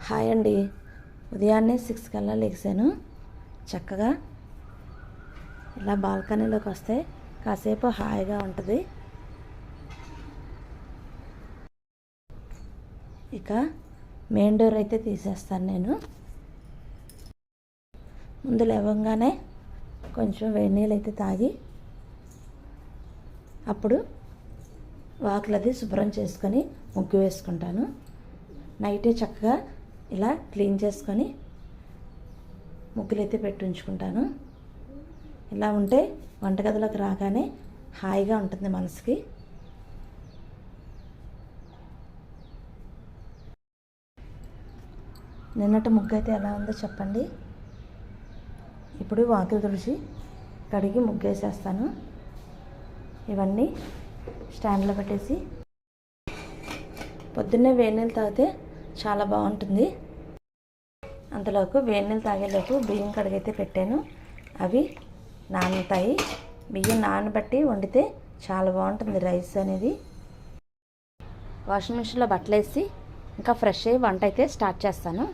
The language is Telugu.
హాయ్ అండి. ఉదయాన్నే 6 కల్లా లేచాను. చక్కగా ఇలా బాల్కనీలోకి వస్తే కాసేపు హాయిగా ఉంటుంది. ఇక మెయిన్ డోర్ అయితే తీసేస్తాను నేను. ముందు లేవగానే కొంచెం వేడి నీళ్ళు అయితే తాగి అప్పుడు వాకిలది శుభ్రం చేసుకొని ముగ్గు వేసుకుంటాను. నైటే చక్కగా ఇలా క్లీన్ చేసుకొని ముగ్గులైతే పెట్టి ఉంచుకుంటాను. ఇలా ఉంటే వంటగదిలోకి రాగానే హాయిగా ఉంటుంది మనసుకి. నిన్నటి ముగ్గు అయితే ఎలా ఉందో చెప్పండి. ఇప్పుడు వాకిలి తుడిచి కడిగి ముగ్గేసేస్తాను. ఇవన్నీ స్టాండ్లో పెట్టేసి పొద్దున్నే వేడి నీళ్ళు తాగితే చాలా బాగుంటుంది. అంతలోపు వేడి నీళ్ళు తాగేలోపు బియ్యం కడిగైతే పెట్టాను. అవి నానుతాయి. బియ్యం నానబెట్టి వండితే చాలా బాగుంటుంది రైస్ అనేది. వాషింగ్ మిషన్లో బట్టలు వేసి ఇంకా ఫ్రెష్ అయ్యి వంట అయితే స్టార్ట్ చేస్తాను.